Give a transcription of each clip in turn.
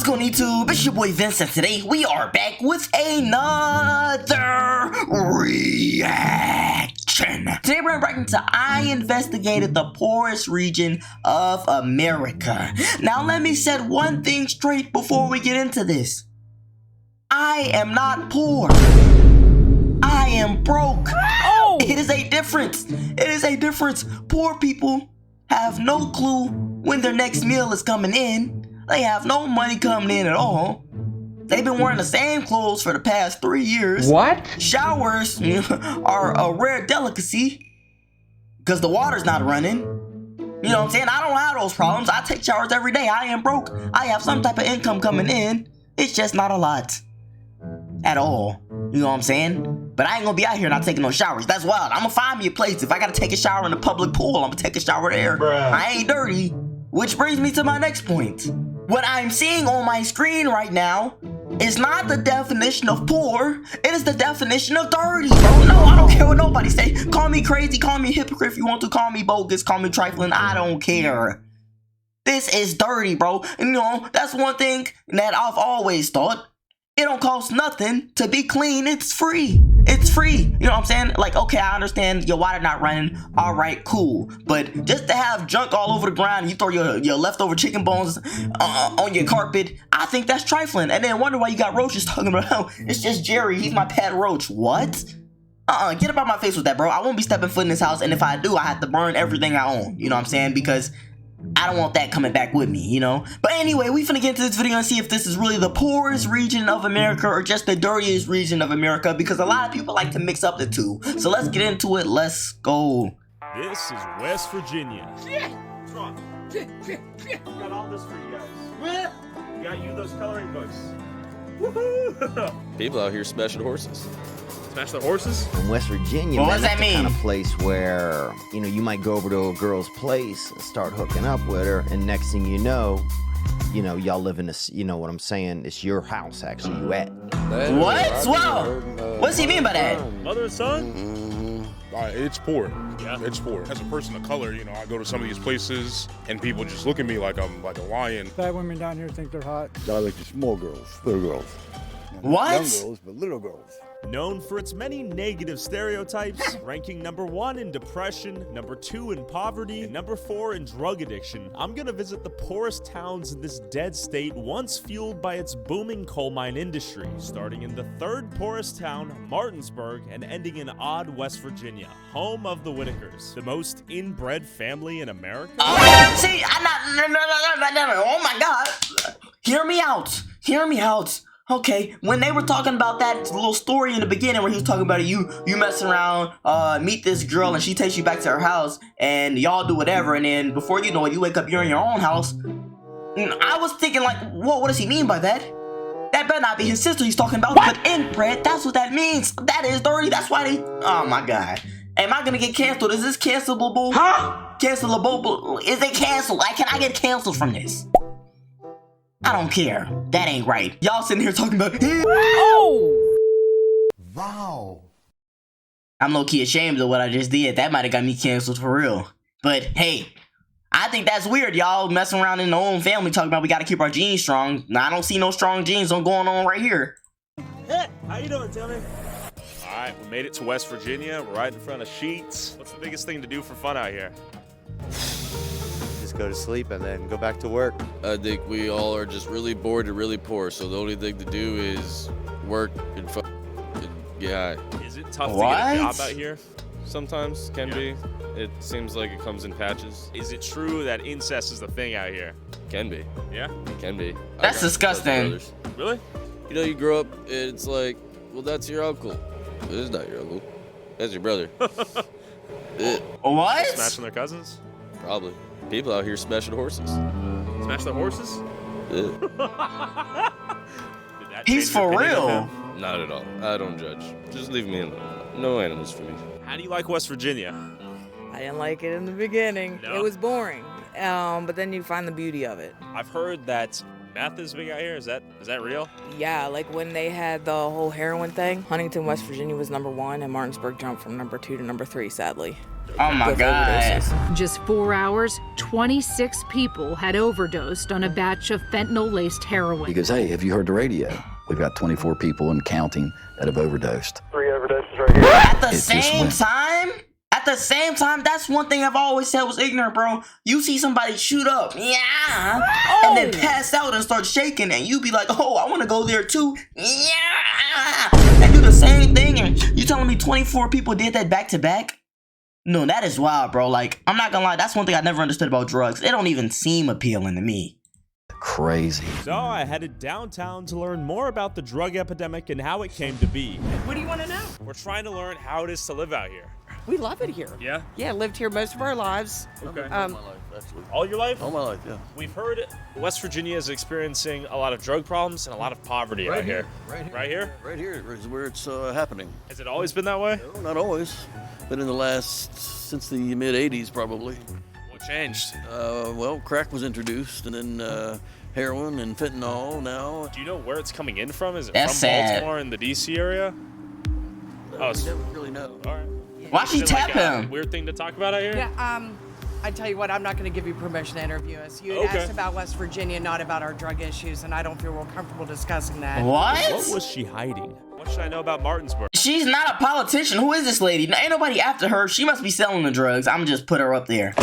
What's going on YouTube? It's your boy Vince, and today we are back with another reaction. Today we're breaking to I investigated the poorest region of America. Now let me set one thing straight before we get into this. I am not poor. I am broke. Oh! It is a difference. It is a difference. Poor people have no clue when their next meal is coming in. They have no money coming in at all. They've been wearing the same clothes for the past 3 years. What? Showers are a rare delicacy because the water's not running. You know what I'm saying? I don't have those problems. I take showers every day. I am broke. I have some type of income coming in. It's just not a lot at all. You know what I'm saying? But I ain't gonna be out here not taking no showers. That's wild. I'm gonna find me a place. If I gotta take a shower in a public pool, I'm gonna take a shower there. Bruh. I ain't dirty. Which brings me to my next point. What I'm seeing on my screen right now is not the definition of poor. It is the definition of dirty, bro. No, I don't care what nobody say. Call me crazy, call me a hypocrite if you want to. Call me bogus, call me trifling. I don't care. This is dirty, bro. And, you know, that's one thing that I've always thought. It don't cost nothing to be clean. It's free. It's free. You know what I'm saying? Like, okay, I understand your water not running. All right, cool. But just to have junk all over the ground, you throw your leftover chicken bones on your carpet, I think that's trifling. And then wonder why you got roaches talking about, oh, it's just Jerry. He's my pet roach. What? Get up out my face with that, bro. I won't be stepping foot in this house. And if I do, I have to burn everything I own. You know what I'm saying? Because I don't want that coming back with me, you know? But anyway, we finna get into this video and see if this is really the poorest region of America or just the dirtiest region of America, because a lot of people like to mix up the two. So let's get into it. Let's go. This is West Virginia. Got all this for you guys. We got you those coloring books. Woohoo! People out here smashing horses. Smash the horses? In West Virginia, Well, man, what does that's that the kind mean? of place where, you know, you might go over to a girl's place and start hooking up with her, and next thing you know, y'all live in this, you know what I'm saying? It's your house, actually, you at. What? Wow. What does he mean by that? Mother and son? It's poor. Yeah. It's poor. As a person of color, you know, I go to some of these places and people just look at me like I'm like a lion. Fat women down here think they're hot. I like the small girls, little girls. What? Young girls, but little girls. Known for its many negative stereotypes, ranking #1 in depression, #2 in poverty, and #4 in drug addiction, I'm gonna visit the poorest towns in this dead state once fueled by its booming coal mine industry, starting in the third poorest town, Martinsburg, and ending in Odd, West Virginia, home of the Whitakers, the most inbred family in America. See, I'm not. No. Oh my God. Hear me out. Hear me out. Okay, when they were talking about that little story in the beginning where he was talking about you messing around, meet this girl and she takes you back to her house and y'all do whatever, and then before you know it, you wake up, you're in your own house. I was thinking like, whoa, what does he mean by that? That better not be his sister he's talking about, but inbred, that's what that means. That is dirty, that's why they, oh my God. Am I gonna get canceled? Is this cancelable? Huh? Cancelable? Is it canceled? Can I get canceled from this? I don't care. That ain't right. Y'all sitting here talking about, oh! Wow. I'm low-key ashamed of what I just did. That might have got me canceled for real. But hey, I think that's weird, y'all messing around in their own family talking about we gotta keep our genes strong. Now, I don't see no strong genes going on right here. Hey, how you doing, Timmy? All right, we made it to West Virginia. We're right in front of Sheets. What's the biggest thing to do for fun out here? Go to sleep and then go back to work. I think we all are just really bored and really poor, so the only thing to do is work and get high. Is it tough to get a job out here? Sometimes can be. It seems like it comes in patches. Is it true that incest is the thing out here? Can be. Yeah? It can be. That's disgusting. Really? You know, you grow up and it's like, well, that's your uncle. It is not your uncle. That's your brother. What? Smashing their cousins? Probably. People out here smashing horses. Smash the horses? Yeah. He's for real. Not at all. I don't judge. Just leave me alone. No animals for me. How do you like West Virginia? I didn't like it in the beginning. No? It was boring. But then you find the beauty of it. I've heard that meth is big out here. Is that real? Yeah, like when they had the whole heroin thing, Huntington, West Virginia was #1, and Martinsburg jumped from #2 to #3, sadly. Oh my God. Just 4 hours, 26 people had overdosed on a batch of fentanyl-laced heroin. Because, hey, have you heard the radio? We've got 24 people and counting that have overdosed. 3 overdoses right here. At the same time? At the same time, that's one thing I've always said was ignorant, bro. You see somebody shoot up, yeah, and then pass out and start shaking, and you be like, oh, I want to go there too, yeah, and do the same thing, and you telling me 24 people did that back to back? No, that is wild, bro. Like, I'm not gonna lie, that's one thing I never understood about drugs. They don't even seem appealing to me. Crazy. So I headed downtown to learn more about the drug epidemic and how it came to be. What do you want to know? We're trying to learn how it is to live out here. We love it here. Yeah? Yeah, lived here most of our lives. Okay. All my life, actually. All your life? All my life, yeah. We've heard West Virginia is experiencing a lot of drug problems and a lot of poverty out here. Right here. Right here? Right here is where it's happening. Has it always been that way? No, not always, but in the last, since the mid-'80s probably. What changed? Well, crack was introduced, and then heroin and fentanyl now. Do you know where it's coming in from? Is it That's from sad. Baltimore in the DC area? I don't really know. All right. Why she Is it tap like a him? weird thing to talk about out here? Yeah, I tell you what, I'm not going to give you permission to interview us. You had asked about West Virginia, not about our drug issues, and I don't feel real comfortable discussing that. What What? was she hiding? What should I know about Martinsburg? She's not a politician. Who is this lady? Ain't nobody after her. She must be selling the drugs. I'm just put her up there.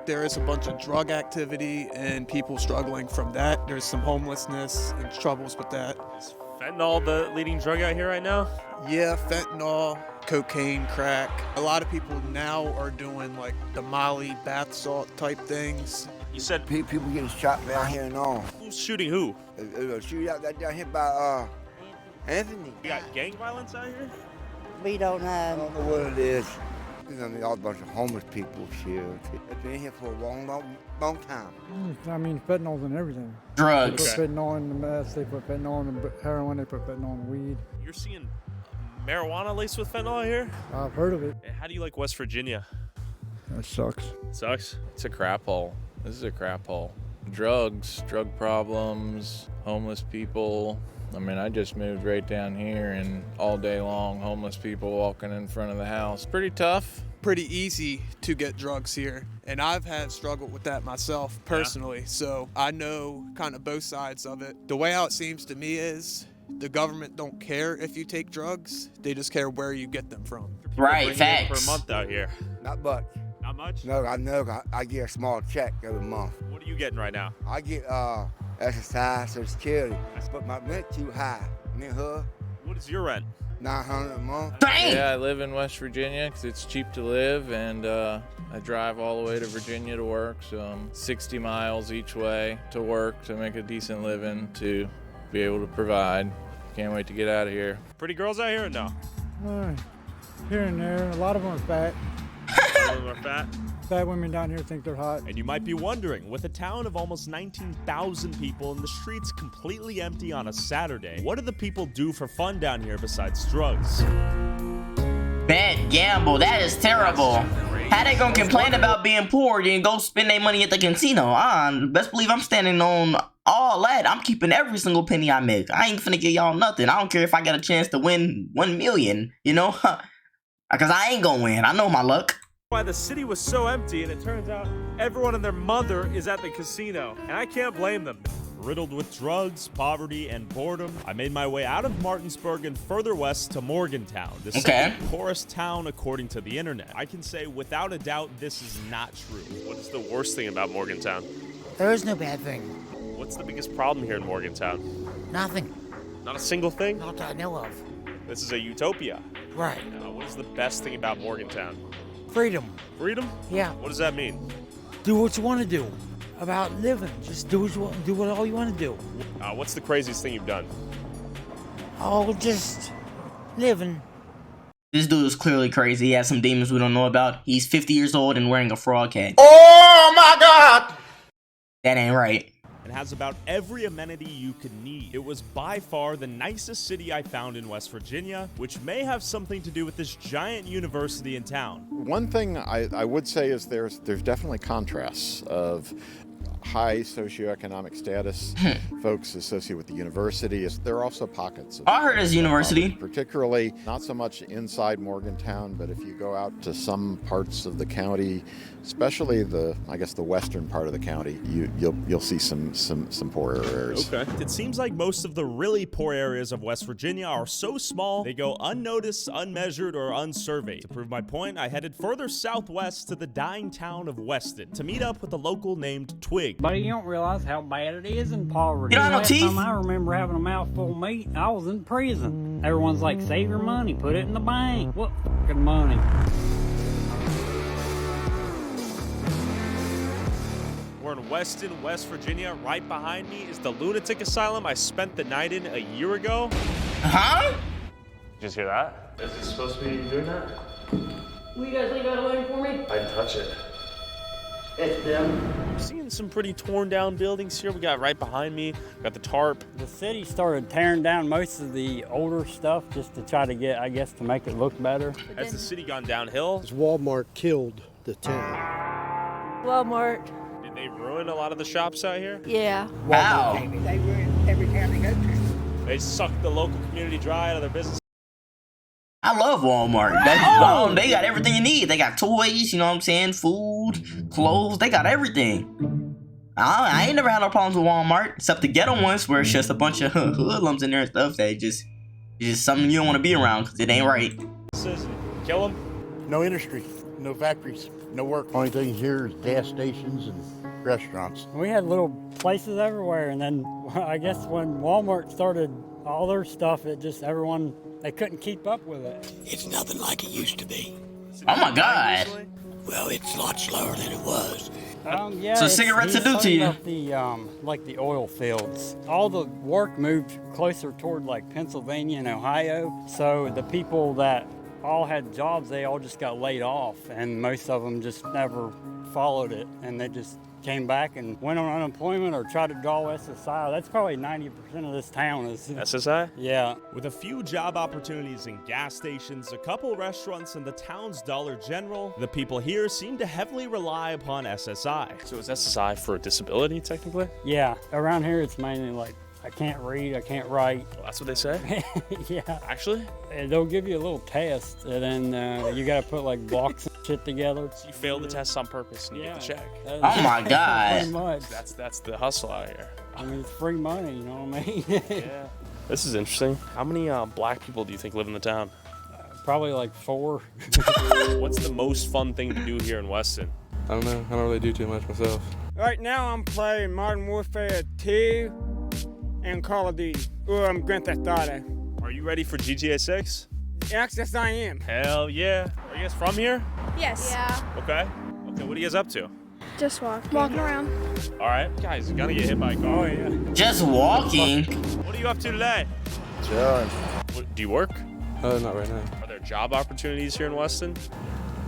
There is a bunch of drug activity and people struggling from that. There's some homelessness and troubles with that. Is fentanyl the leading drug out here right now? Yeah, fentanyl, cocaine, crack. A lot of people now are doing like the Molly bath salt type things. You said People getting shot down here and all. who's shooting who? Shoot out that down here by Anthony. You got gang violence out here? We don't I know. don't know what it is. You know, all a bunch of homeless people here. They've been here for a long time. I mean, fentanyl's in everything. Drugs. They put fentanyl in the meth, they put fentanyl in the heroin, they put fentanyl in the weed. You're seeing marijuana laced with fentanyl out here? I've heard of it. How do you like West Virginia? That sucks. Sucks. It's a crap hole. This is a crap hole. Drugs, drug problems, homeless people. I mean, I just moved right down here and all day long, homeless people walking in front of the house. Pretty tough. Pretty easy to get drugs here. And I've had struggled with that myself personally. So I know kind of both sides of it. The way how it seems to me is the government don't care if you take drugs. They just care where you get them from. Right, facts. Per month out here. Not much. Not much? No, I know. I get a small check every month. What are you getting right now? I get exercise, Social Security, but my rent too high. Me and her, What is your rent? $900 a month. Dang! Yeah, I live in West Virginia because it's cheap to live, and I drive all the way to Virginia to work, so I'm 60 miles each way to work to make a decent living to be able to provide. Can't wait to get out of here. Pretty girls out here or no? Here and there, a lot of them are fat. Some of them are fat. Fat women down here think they're hot. And you might be wondering, with a town of almost 19,000 people and the streets completely empty on a Saturday, what do the people do for fun down here besides drugs? Bet, gamble, that is terrible. How they gonna complain about being poor then go spend their money at the casino? Best believe I'm standing on all that. I'm keeping every single penny I make. I ain't finna give y'all nothing. I don't care if I get a chance to win 1 million, you know? Because I ain't gonna win. I know my luck. Why the city was so empty, and it turns out everyone and their mother is at the casino. And I can't blame them. Riddled with drugs, poverty, and boredom, I made my way out of Martinsburg and further west to Morgantown, the second poorest town according to the internet. I can say without a doubt this is not true. What is the worst thing about Morgantown? There is no bad thing. What's the biggest problem here in Morgantown? Nothing. Not a single thing? Not that I know of. This is a utopia. Right. What is the best thing about Morgantown? Freedom. Freedom? Yeah. What does that mean? Do what you want to do. About living. Just do what you want. Do what all you want to do. What's the craziest thing you've done? Oh, just living. This dude is clearly crazy. He has some demons we don't know about. He's 50 years old and wearing a frog hat. Oh my God! That ain't right. It has about every amenity you could need. It was by far the nicest city I found in West Virginia, which may have something to do with this giant university in town. One thing I would say is there's definitely contrasts of high socioeconomic status folks associated with the university. There are also pockets. I heard it's university. Particularly, not so much inside Morgantown, but if you go out to some parts of the county, especially the western part of the county, you'll see some poorer areas. Okay. It seems like most of the really poor areas of West Virginia are so small, they go unnoticed, unmeasured, or unsurveyed. To prove my point, I headed further southwest to the dying town of Weston to meet up with a local named Twig. But you don't realize how bad it is in poverty. You don't have no Last teeth? time I remember having a mouthful of meat, I was in prison. Everyone's like, save your money, put it in the bank. What fucking money? We're in Weston, West Virginia. Right behind me is the lunatic asylum I spent the night in a year ago. Huh? Did you just hear that? Is it supposed to be doing that? Will you guys leave that alone for me? I didn't touch it. It's them. I'm seeing some pretty torn down buildings here. We got right behind me, got the tarp. The city started tearing down most of the older stuff just to try to get, I guess, to make it look better. Has the city gone downhill? Walmart killed the town. Walmart. Did they ruin a lot of the shops out here? Yeah. Wow. They ruined every town they go to. They sucked the local community dry out of their business. I love Walmart. They got everything you need. They got toys, you know what I'm saying? Food, clothes, they got everything. I ain't never had no problems with Walmart, except the ghetto ones where it's just a bunch of hoodlums in there and stuff that it's just something you don't want to be around because it ain't right. Kill them? No industry, no factories, no work. Only thing here is gas stations and restaurants. We had little places everywhere, and then I guess when Walmart started all their stuff, it just everyone, they couldn't keep up with it. It's nothing like it used to be. Oh my God. Well, it's a lot slower than it was. Yeah, so cigarettes to do to you? About the like the oil fields. All the work moved closer toward like Pennsylvania and Ohio. So the people that all had jobs, they all just got laid off, and most of them just never followed it, and they just came back and went on unemployment or tried to draw SSI. That's probably 90% of this town is SSI? Yeah. With a few job opportunities in gas stations, a couple restaurants, and the town's Dollar General, the people here seem to heavily rely upon SSI. So is SSI for a disability, technically? Yeah. Around here, it's mainly like, I can't read, I can't write. Well, that's what they say? Yeah. Actually? And they'll give you a little test, and then you got to put like blocks and shit together. So you failed the test on purpose and you get the check. Oh my God. Pretty much. That's the hustle out here. I mean, it's free money, you know what I mean? Yeah. This is interesting. How many black people do you think live in the town? Probably like 4. What's the most fun thing to do here in Weston? I don't know. I don't really do too much myself. Right now I'm playing Modern Warfare 2 and Call of Duty. Oh, I'm Grand Theft Auto. Are you ready for GTA 6? Yes, I am. Hell yeah. Are you guys from here? Yes. Yeah. Okay. What are you guys up to? Just walking around. All right. Guys, you're gonna get hit by a car. Oh, yeah. Just walking? What are you up to today? Chilling. Do you work? Not right now. Are there job opportunities here in Weston?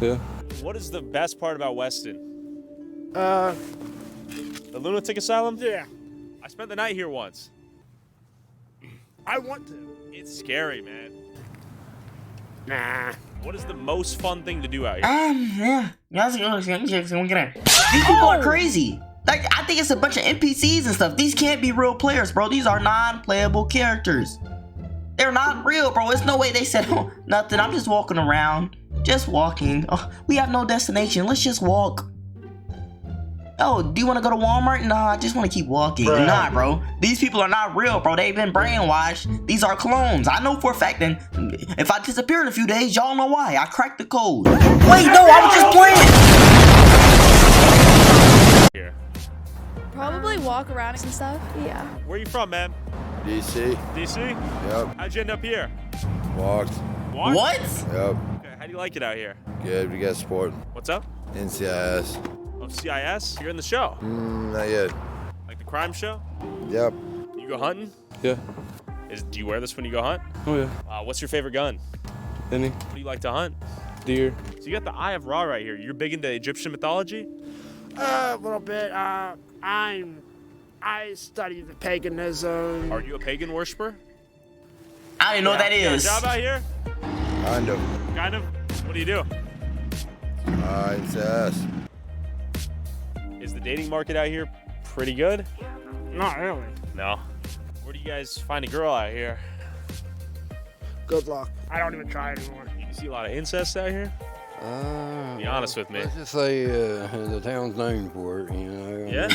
Yeah. What is the best part about Weston? The lunatic asylum? Yeah. I spent the night here once. I want to. It's scary, man. Nah. What is the most fun thing to do out here? Yeah. These people are crazy. Like, I think it's a bunch of NPCs and stuff. These can't be real players, bro. These are non-playable characters. They're not real, bro. There's no way they said, oh, nothing. I'm just walking around. Just walking. Oh, we have no destination. Let's just walk. Oh, do you want to go to Walmart? Nah, I just want to keep walking. Bruh. Nah, bro. These people are not real, bro. They've been brainwashed. These are clones. I know for a fact. And if I disappear in a few days, y'all know why. I cracked the code. Wait, no, I was just playing. Here. Probably walk around and stuff. Yeah. Where are you from, man? DC. DC? Yep. How'd you end up here? Walked. Walked? What? Yep. Okay, how do you like it out here? Good. We got support. What's up? NCIS. Oh, CIS? You're in the show? Not yet. Like the crime show? Yep. You go hunting? Yeah. Do you wear this when you go hunt? Oh, yeah. What's your favorite gun? Any. What do you like to hunt? Deer. So you got the Eye of Ra right here. You're big into Egyptian mythology? A little bit. I study the paganism. Are you a pagan worshiper? I don't even know what that is. Job out here? Kind of. Kind of? What do you do? NCIS. Is the dating market out here pretty good? Not really. No. Where do you guys find a girl out here? Good luck. I don't even try anymore. You see a lot of incest out here? Be honest with me. Let's just say the town's known for it, you know. Yeah?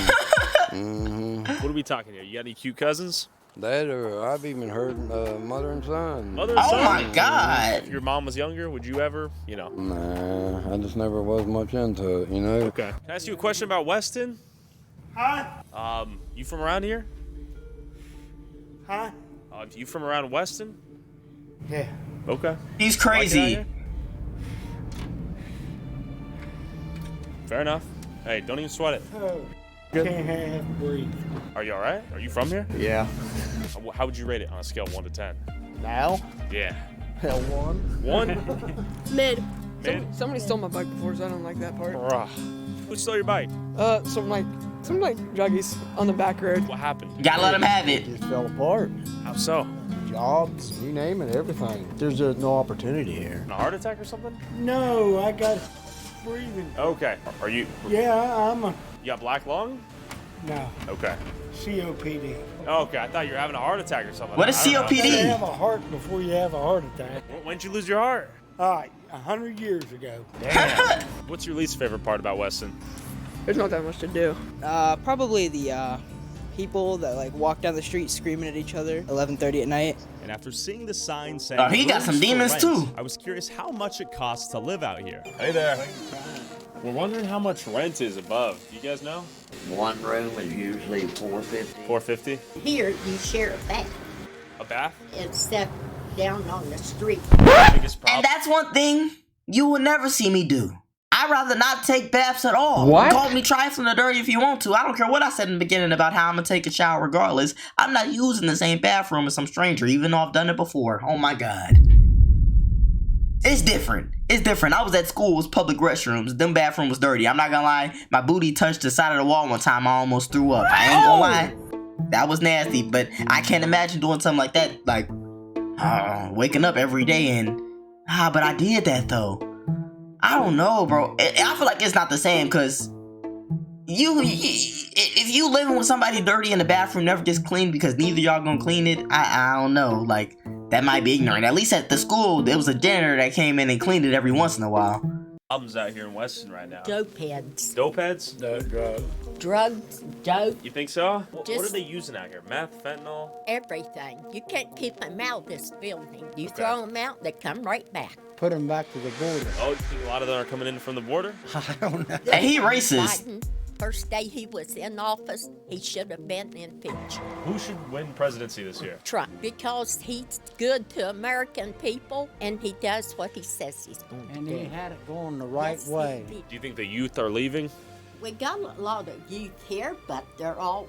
Mm-hmm. What are we talking here? You got any cute cousins? That or I've even heard mother and son. Mother and son? Oh my God. If your mom was younger, would you ever, you know? Nah, I just never was much into it, you know. Okay. Can I ask you a question about Weston? Huh? You from around here? Huh? You from around Weston? Yeah. Okay. He's Like it out crazy. here? Fair enough. Hey, don't even sweat it. Oh, can't have breathe. Are you all right? Are you from here? Yeah. How would you rate it on a scale of 1 to 10? Now? Yeah. Hell, 1. 1? Mid. Mid? Somebody stole my bike before, so I don't like that part. Bruh. Who stole your bike? Some druggies on the back road. What happened? You gotta let him have it. Just fell apart. How so? Jobs, you name it, everything. There's no opportunity here. A heart attack or something? No, I got breathing. Okay. Are you? Yeah, I'm a. You got black lung? No. Okay. COPD. Okay, I thought you were having a heart attack or something. What is You COPD? gotta have a heart before you have a heart attack. When'd you lose your heart? 100 years ago. Damn. What's your least favorite part about Weston? There's not that much to do. Probably the people that like walk down the street screaming at each other 11:30 at night. And after seeing the sign saying he got some rooms for demons rent, too. I was curious how much it costs to live out here. Hey there. We're wondering how much rent is above. Do you guys know? One room is usually $450. $450? Here, you share a bath. A bath? Except down on the street. Biggest problem. And that's one thing you will never see me do. I'd rather not take baths at all. What? Call me trifling or dirty if you want to. I don't care what I said in the beginning about how I'm gonna take a shower regardless. I'm not using the same bathroom as some stranger, even though I've done it before. Oh my God. It's different. It's different. I was at school, it was public restrooms. Them bathroom was dirty. I'm not gonna lie. My booty touched the side of the wall one time. I almost threw up. I ain't gonna lie. That was nasty, but I can't imagine doing something like that. Like, waking up every day and, but I did that though. I don't know, bro. I feel like it's not the same because if you living with somebody dirty and the bathroom never gets cleaned because neither y'all gonna clean it, I don't know. Like, that might be ignorant. At least at the school, there was a janitor that came in and cleaned it every once in a while. Problems out here in Weston right now. Dope heads. Dope heads? Drugs, dope, You think so? What are Just- they using out here? Meth, fentanyl? everything. You can't keep them out of this building. You throw them out, they come right back. Put them back to the border. Oh, you think a lot of them are coming in from the border? I don't know. And he racist. Biden, first day he was in office, he should have been impeached. Who should win presidency this year? Trump, because he's good to American people and he does what he says he's going And to he do. had it going the right Yes, way. he did. Do you think the youth are leaving? We got a lot of youth here, but they're all,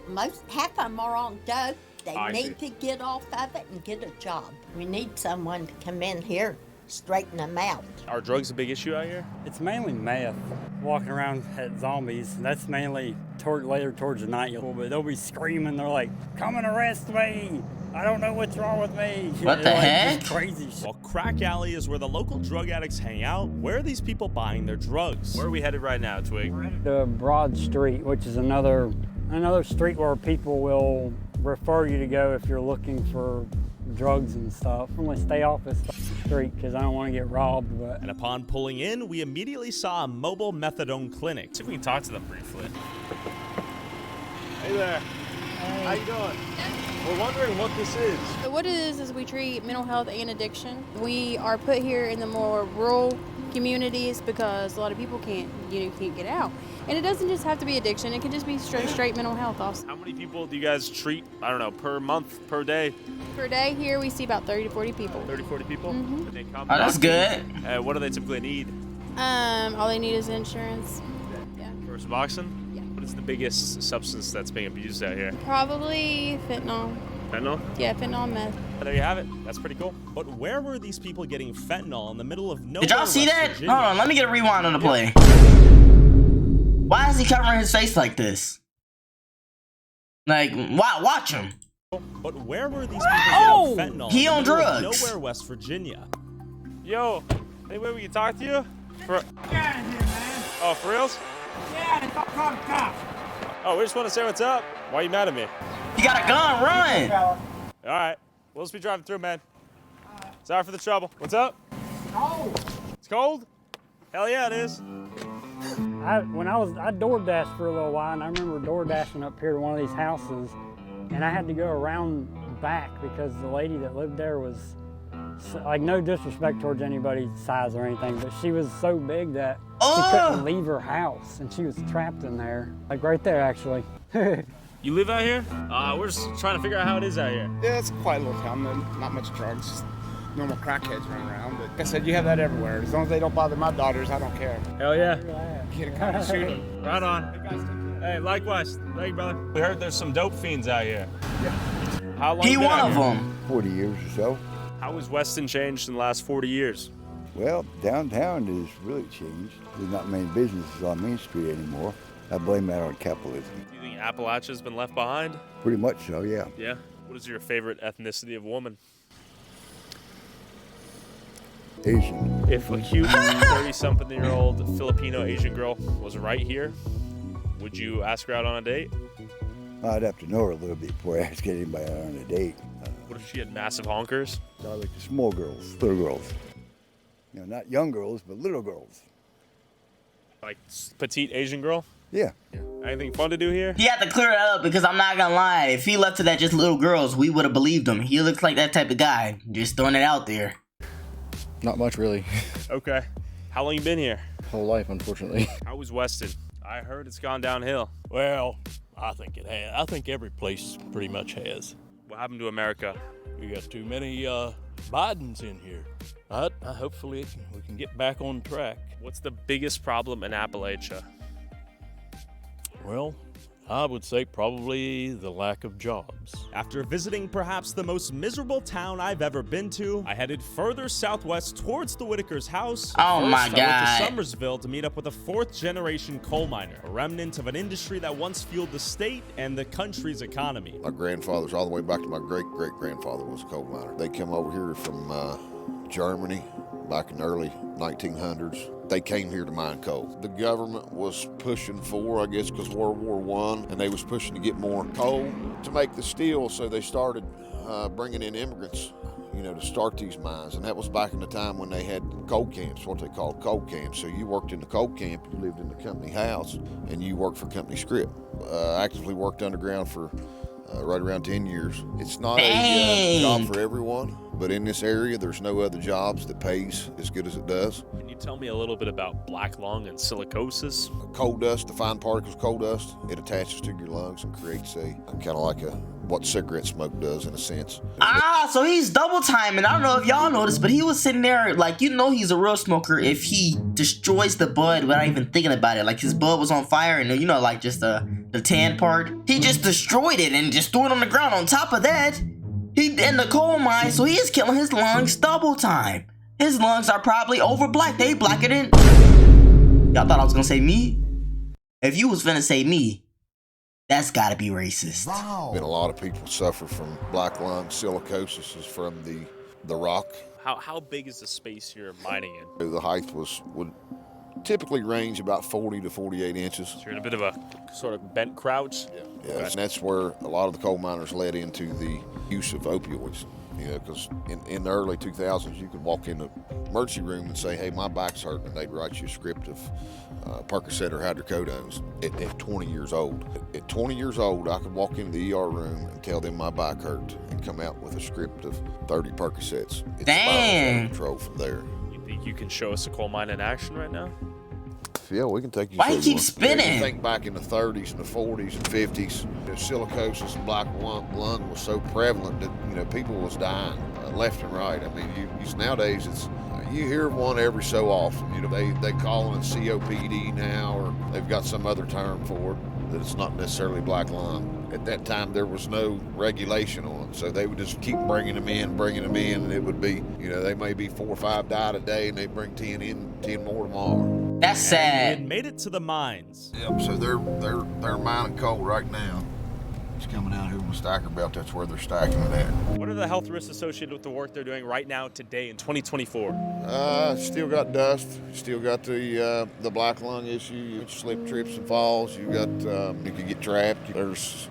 half of them are on dope. They I need to get off of it and get a job. We need someone to come in here, straighten them out. Are drugs a big issue out here? It's mainly meth. Walking around at zombies. That's mainly later towards the night. But they'll be screaming. They're like, "Come and arrest me! I don't know what's wrong with me." What the Like, heck? just crazy shit. While Crack Alley is where the local drug addicts hang out, where are these people buying their drugs? Where are we headed right now, Twig? The Broad Street, which is another street where people will refer you to go if you're looking for drugs and stuff. I'm gonna stay off this street because I don't want to get robbed. But And upon pulling in, we immediately saw a mobile methadone clinic. See if we can talk to them briefly. Hey there. How you doing? We're wondering what this is. So what it is we treat mental health and addiction. We are put here in the more rural communities because a lot of people can't get out. And it doesn't just have to be addiction. It can just be straight mental health also. How many people do you guys treat, I don't know, per month, per day? Per day here we see about 30 to 40 people. 30, 40 people? Mhm. And they come Oh, that's good. What do they typically need? All they need is insurance. For Suboxone? Yeah. What is the biggest substance that's being abused out here? Probably fentanyl. Fentanyl? Yeah, fentanyl and meth. There you have it. That's pretty cool. But where were these people getting fentanyl in the middle of nowhere? Did y'all see West that? Virginia? Hold on, let me get a rewind on the play. Why is he covering his face like this? Like, watch him. But where were these people getting fentanyl? He in the on middle of drugs. Nowhere, West Virginia. Yo, any way we can talk to you? For... Get out of here, man. Oh, for reals? Yeah, it's all called cops. Oh, we just want to say what's up. Why are you mad at me? You got a gun, run! All right. We'll just be driving through, man. Sorry for the trouble. What's up? Cold. It's cold? Hell yeah, it is. I door dashed for a little while, and I remember door dashing up here to one of these houses, and I had to go around back because the lady that lived there was, like, no disrespect towards anybody's size or anything, but she was so big that she couldn't leave her house, and she was trapped in there, like right there, actually. You live out here? We're just trying to figure out how it is out here. Yeah, it's a quiet little town. Not much drugs. Just normal crackheads running around. But like I said, you have that everywhere. As long as they don't bother my daughters, I don't care. Hell yeah. Get a come and shoot them. Right on. Hey, likewise. Thank you, brother. We heard there's some dope fiends out here. Yeah. How long He you been one out of here? them. 40 years or so. How has Weston changed in the last 40 years? Well, downtown has really changed. There's not many businesses on Main Street anymore. I blame that on capitalism. Do you think Appalachia's been left behind? Pretty much so, yeah. Yeah. What is your favorite ethnicity of woman? Asian. If a cute 30-something-year-old Filipino Asian girl was right here, would you ask her out on a date? I'd have to know her a little bit before I ask anybody out on a date. What if she had massive honkers? I like the small girls, little girls. You know, not young girls, but little girls. Like petite Asian girl? Yeah. Anything fun to do here? He had to clear it up because I'm not gonna lie. If he left it at just little girls, we would have believed him. He looks like that type of guy. Just throwing it out there. Not much, really. Okay. How long you been here? Whole life, unfortunately. How was Weston? I heard it's gone downhill. Well, I think it has. I think every place pretty much has. What happened to America? We got too many Bidens in here. But hopefully we can get back on track. What's the biggest problem in Appalachia? Well, I would say probably the lack of jobs. After visiting perhaps the most miserable town I've ever been to, I headed further southwest towards the Whitakers' house. Oh my First, I God. went to Summersville to meet up with a fourth-generation coal miner, a remnant of an industry that once fueled the state and the country's economy. My grandfathers, all the way back to my great-great-grandfather, was a coal miner. They came over here from Germany back in the early 1900s. They came here to mine coal. The government was pushing for, I guess, because World War I, and they was pushing to get more coal to make the steel, so they started bringing in immigrants, you know, to start these mines. And that was back in the time when they had coal camps, what they called coal camps. So you worked in the coal camp, you lived in the company house, and you worked for company scrip. Actively worked underground for right around 10 years. It's not a job for everyone, but in this area, there's no other jobs that pays as good as it does. Can you tell me a little bit about black lung and silicosis? Coal dust, the fine particles of coal dust, it attaches to your lungs and creates kind of like what cigarette smoke does in a sense. So he's double timing. I don't know if y'all noticed, but he was sitting there like, you know, he's a real smoker if he destroys the bud without even thinking about it. Like his bud was on fire and, you know, like just the tan part. He just destroyed it and just threw it on the ground. On top of that, he in the coal mine, so he is killing his lungs double time. His lungs are probably over black. They blacker than... Y'all thought I was gonna say me? If you was finna say me, that's gotta be racist. Wow. Been a lot of people suffer from black lung. Silicosis is from the rock. How big is the space you're mining in? The height would typically range about 40 to 48 inches. So you're in a bit of a sort of bent crouch? Yeah, and that's where a lot of the coal miners led into the use of opioids. You know, because in the early 2000s, you could walk in the emergency room and say, hey, my back's hurting, and they'd write you a script of Percocet or hydrocodones at 20 years old. At 20 years old, I could walk into the ER room and tell them my back hurt and come out with a script of 30 Percocets. It's Dang. control from there. You think you can show us a coal mine in action right now? Yeah, we can take you. Why he keep spinning? You think back in the 30s and the 40s and 50s, silicosis and black lung was so prevalent that people was dying left and right. I mean, nowadays you hear one every so often. They call it COPD now, or they've got some other term for it that it's not necessarily black lung. At that time, there was no regulation on it, so they would just keep bringing them in, and it would be, they may be 4 or 5 die today, and they bring 10 in, 10 more tomorrow. That's sad. We had made it to the mines. Yep. So they're mining coal right now. It's coming out here on the stacker belt. That's where they're stacking it at. What are the health risks associated with the work they're doing right now, today in 2024? Still got dust. Still got the black lung issue. You slip, trips, and falls. You got you could get trapped. There's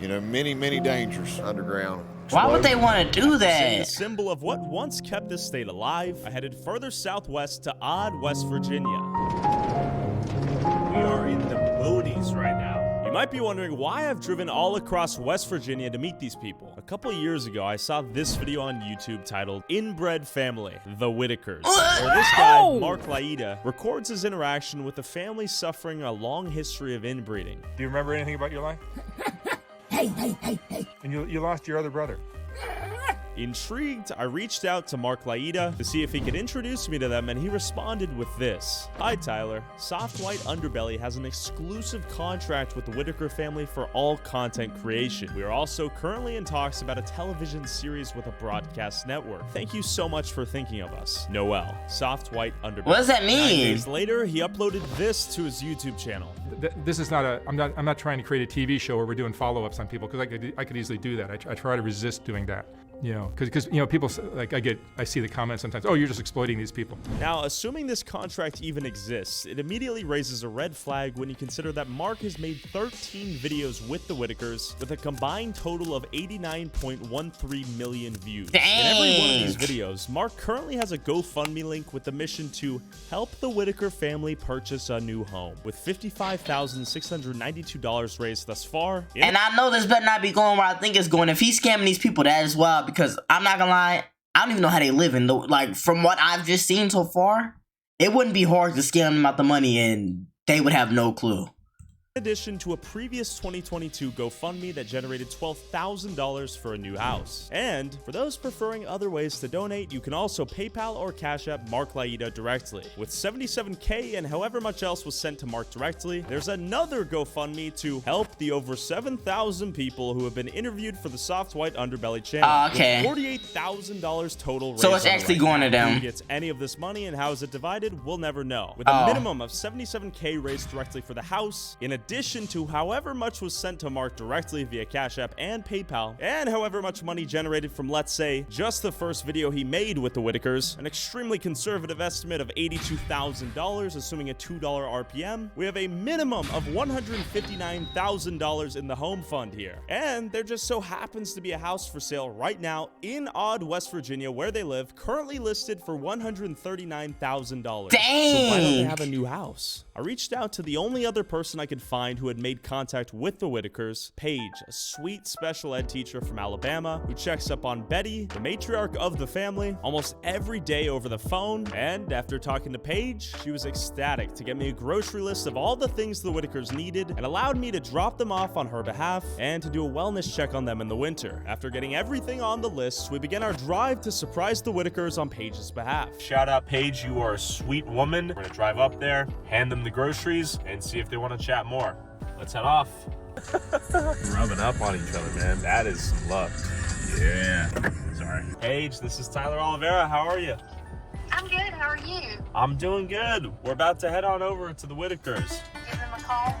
many dangers underground. Why would they want to do that? The symbol of what once kept this state alive. I headed further southwest to Odd, West Virginia. We are in the boonies right now. You might be wondering why I've driven all across West Virginia to meet these people. A couple of years ago, I saw this video on YouTube titled Inbred Family, the Whitakers, where this guy, Mark Laida, records his interaction with a family suffering a long history of inbreeding. Do you remember anything about your life? Hey. And you lost your other brother. Intrigued, I reached out to Mark Laida to see if he could introduce me to them, and he responded with this. Hi Tyler, Soft White Underbelly has an exclusive contract with the Whitaker family for all content creation. We are also currently in talks about a television series with a broadcast network. Thank you so much for thinking of us. Noel, Soft White Underbelly. What does that mean? 9 days later, he uploaded this to his YouTube channel. This is not I'm not trying to create a TV show where we're doing follow-ups on people, because I could easily do that. I try to resist doing that. Because people, like, I see the comments sometimes, oh, you're just exploiting these people. Now, assuming this contract even exists, it immediately raises a red flag when you consider that Mark has made 13 videos with the Whitakers with a combined total of 89.13 million views. Dang. In every one of these videos, Mark currently has a GoFundMe link with the mission to help the Whitaker family purchase a new home, with $55,692 raised thus far. And I know this better not be going where I think it's going. If he's scamming these people, that is wild, because I'm not gonna lie, I don't even know how they live in. Like, from what I've just seen so far, it wouldn't be hard to scam them out the money and they would have no clue. In addition to a previous 2022 GoFundMe that generated $12,000 for a new house. And for those preferring other ways to donate, you can also PayPal or Cash App Mark Laida directly. With $77K and however much else was sent to Mark directly, there's another GoFundMe to help the over 7,000 people who have been interviewed for the Soft White Underbelly channel. Okay. With $48,000 total raised. So it's actually going to them. Who gets any of this money and how is it divided, we'll never know. With a minimum of $77K raised directly for the house, in addition to however much was sent to Mark directly via Cash App and PayPal, and however much money generated from, let's say, just the first video he made with the Whitakers, an extremely conservative estimate of $82,000, assuming a $2 RPM, we have a minimum of $159,000 in the home fund here. And there just so happens to be a house for sale right now in Odd, West Virginia, where they live, currently listed for $139,000. Dang! So why don't they have a new house? I reached out to the only other person I could find who had made contact with the Whitakers, Paige, a sweet special ed teacher from Alabama who checks up on Betty, the matriarch of the family, almost every day over the phone. And after talking to Paige, she was ecstatic to get me a grocery list of all the things the Whitakers needed and allowed me to drop them off on her behalf and to do a wellness check on them in the winter. After getting everything on the list, we began our drive to surprise the Whitakers on Paige's behalf. Shout out Paige, you are a sweet woman. We're gonna drive up there, hand them the groceries, and see if they want to chat more. Let's head off. Rubbing up on each other, man. That is some love. Yeah. Sorry. Paige, this is Tyler Oliveira. How are you? I'm good. How are you? I'm doing good. We're about to head on over to the Whitakers. Give them a call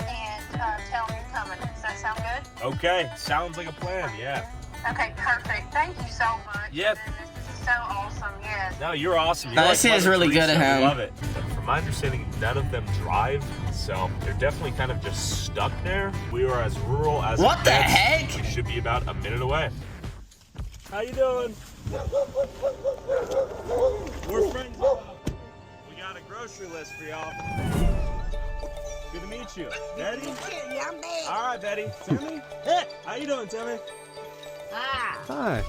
and tell them you're coming. Does that sound good? Okay. Sounds like a plan. Yeah. Okay, perfect. Thank you so much. Yep. This is so awesome. Yes. No, you're awesome. No, this is really good at him. I love it. From my understanding, none of them drive, so they're definitely kind of just stuck there. We are as rural as what it the gets. heck? We should be about a minute away. How you doing? We're friends. We got a grocery list for y'all. Good to meet you. Betty? All right, Betty. Timmy? How you doing, Timmy? Hi.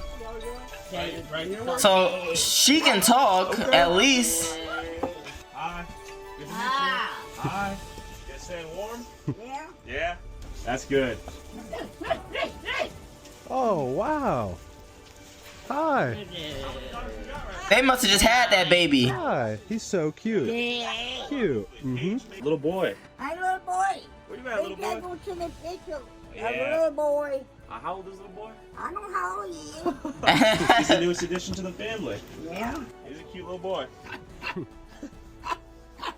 Right here. So she can talk, at least. Hi. Good to meet you. Hi. You guys staying warm? Yeah. Yeah? That's good. Oh, wow. Hi. They must have just had that baby. Hi. He's so cute. Yeah. Cute. Mm-hmm. Little boy. Hi, little boy. Where you at, little boy? Go to the picture. Yeah. Little boy. How old is little boy? I don't know how old he is. He's the newest addition to the family. Yeah. He's a cute little boy.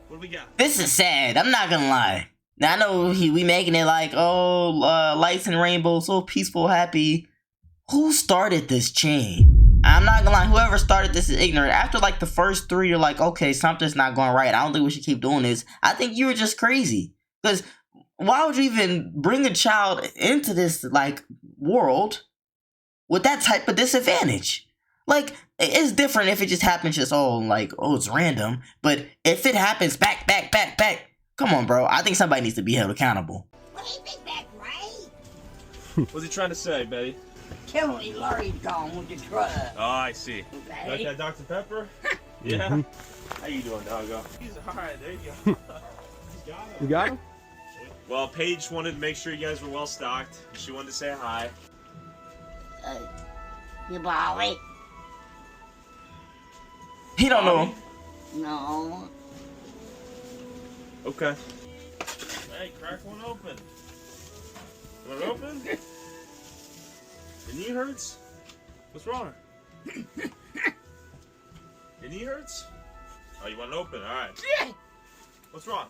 What do we got? This is sad. I'm not gonna lie. Now I know we making it like, oh, lights and rainbows, so peaceful, happy. Who started this chain? I'm not gonna lie, whoever started this is ignorant. After like the first 3, you're like, okay, something's not going right. I don't think we should keep doing this. I think you were just crazy. Because why would you even bring a child into this like world with that type of disadvantage? Like, it's different if it just happens just, it's random. But if it happens back, come on, bro. I think somebody needs to be held accountable. What's he trying to say, Betty? Tell me Larry's gone with the truck. Oh, I see. Okay. Like that Dr. Pepper? Yeah. How you doing, doggo? He's alright, there you go. You got him? Well, Paige wanted to make sure you guys were well stocked. She wanted to say hi. You Bobby? He don't know. No. Okay. Hey, crack one open. Want it open? Your knee hurts? What's wrong? Your knee hurts? Oh, you want it open? Alright. What's wrong?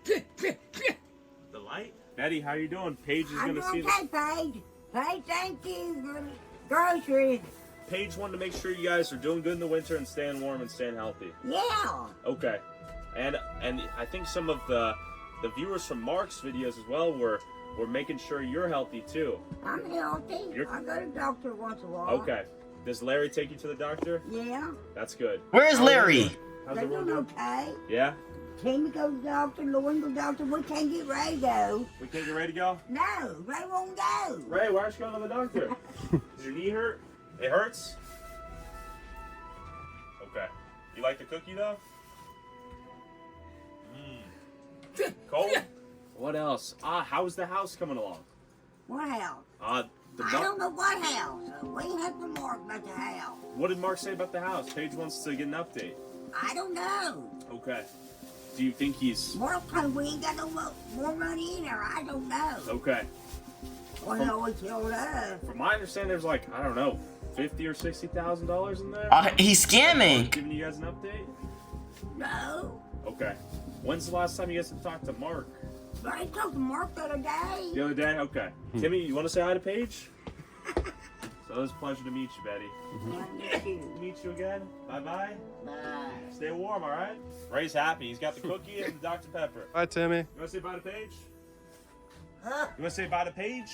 The light? Betty, how you doing? Paige is gonna see okay, Paige. Paige, thank you for the groceries. Paige wanted to make sure you guys are doing good in the winter and staying warm and staying healthy. Yeah. Okay. And I think some of the viewers from Mark's videos as well were making sure you're healthy too. I'm healthy. I go to the doctor once in a while. Okay. Does Larry take you to the doctor? Yeah. That's good. Where's Larry? How's They're everyone doing doing? okay. Yeah? Timmy goes to the doctor, Lauren goes to the doctor. We can't get Ray go. We can't get ready to go? No, Ray won't go. Ray, why aren't you going to the doctor? Does your knee hurt? It hurts? Okay. You like the cookie though? Cold? What else? How's the house coming along? What house? I don't know what house. We have to Mark about the house. What did Mark say about the house? Paige wants to get an update. I don't know. Okay. Do you think he's... Mark told me we ain't got no more money in there. I don't know. Okay. Well, he always told us. From my understanding, there's like, I don't know, $50,000 or $60,000 in there? He's scamming. Giving you guys an update? No. Okay. When's the last time you guys have talked to Mark? I talked to Mark the other day. The other day? Okay. Timmy, you want to say hi to Paige? So it was a pleasure to meet you, Betty. Meet you again. Bye-bye. Bye. Stay warm, all right? Ray's happy. He's got the cookie and the Dr. Pepper. Bye, Timmy. You want to say bye to Paige? Huh? You want to say bye to Paige?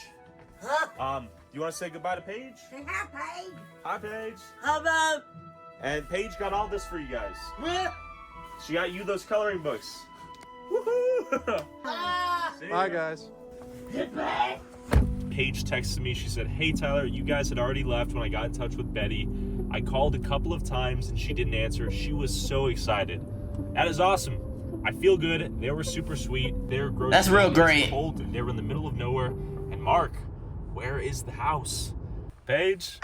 Huh? You want to say goodbye to Paige? Say hi, Paige. Hi, Paige. Hello. And Paige got all this for you guys. Yeah. She got you those coloring books. Woohoo! Bye, guys. Goodbye. Paige texted me. She said, hey, Tyler, you guys had already left when I got in touch with Betty. I called a couple of times and she didn't answer. She was so excited. That is awesome. I feel good. They were super sweet. They were gross. That's real great. Cold. They were in the middle of nowhere. And Mark, where is the house? Paige?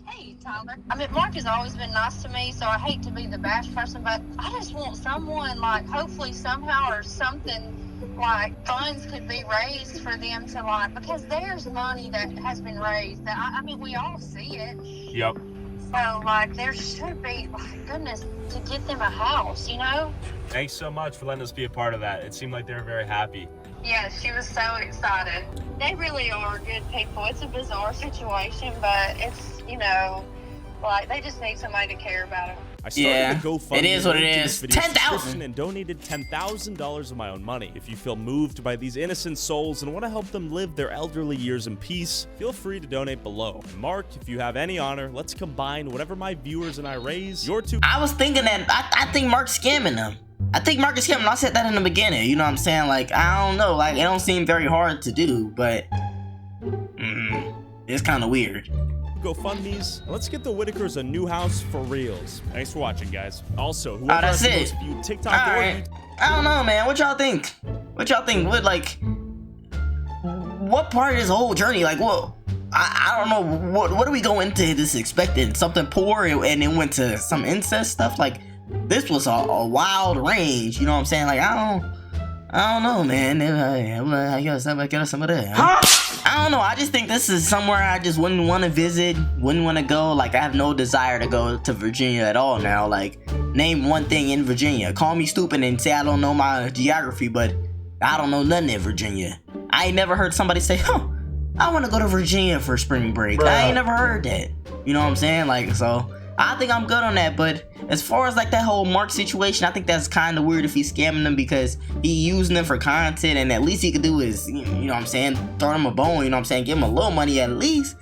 Hey, Tyler. I mean, Mark has always been nice to me, so I hate to be the bash person, but I just want someone, like, hopefully somehow or something, like, funds could be raised for them to, like, because there's money that has been raised. That I mean, we all see it. Yep. So, like, there should be, like, goodness, to get them a house, you know? Thanks so much for letting us be a part of that. It seemed like they were very happy. Yeah, she was so excited. They really are good people. It's a bizarre situation, but it's, you know, like, they just need somebody to care about them. I started the GoFundMe. It is what it is. 10,000 and donated $10,000 of my own money. If you feel moved by these innocent souls and want to help them live their elderly years in peace, feel free to donate below. And Mark, if you have any honor, let's combine whatever my viewers and I raise. Your two. I was thinking that I think Mark's scamming them. I think Mark is scamming. I said that in the beginning. You know what I'm saying? Like, I don't know. Like, it don't seem very hard to do, but it's kind of weird. GoFundMes. Let's get the Whitakers a new house for reals. Thanks for watching, guys. Also, whoever that's has the it. most viewed TikTok All or right. I don't know, man. What y'all think? What y'all think? What, like, what part of this whole journey? Like, what? I don't know. What do we go into this expecting? Something poor and it went to some incest stuff? Like, this was a wild range. You know what I'm saying? Like, I don't know, man. I guess I got some of that. I don't know. I just think this is somewhere I just wouldn't want to visit, wouldn't want to go. Like, I have no desire to go to Virginia at all now. Like, Name one thing in Virginia. Call me stupid and say I don't know my geography, but I don't know nothing in Virginia. I ain't never heard somebody say, I want to go to Virginia for spring break. Bruh. I ain't never heard that. You know what I'm saying? Like, so I think I'm good on that. But as far as like that whole Mark situation, I think that's kind of weird if he's scamming them, because he using them for content, and at least he could do is, you know what I'm saying, throw him a bone, you know what I'm saying, give him a little money at least,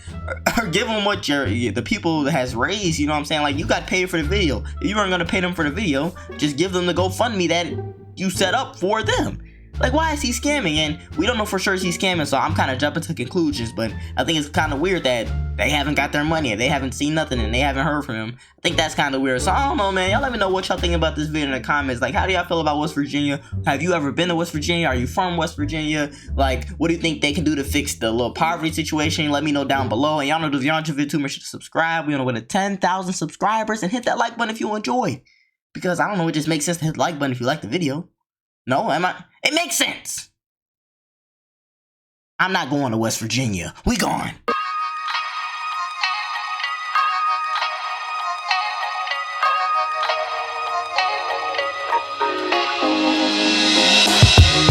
or give him what the people that has raised, you know what I'm saying, like you got paid for the video. If you weren't gonna pay them for the video, just give them the GoFundMe that you set up for them. Like, why is he scamming? And we don't know for sure he's scamming, so I'm kind of jumping to conclusions, but I think it's kind of weird that they haven't got their money, and they haven't seen nothing, and they haven't heard from him. I think that's kind of weird. So I don't know, man. Y'all let me know what y'all think about this video in the comments. Like, how do y'all feel about West Virginia? Have you ever been to West Virginia? Are you from West Virginia? Like, what do you think they can do to fix the little poverty situation? Let me know down below. And y'all know, if you're on the video too, make sure to subscribe. We're on the way to 10,000 subscribers, and hit that like button if you enjoy. Because, I don't know, it just makes sense to hit the like button if you like the video. No? It makes sense. I'm not going to West Virginia. We gone.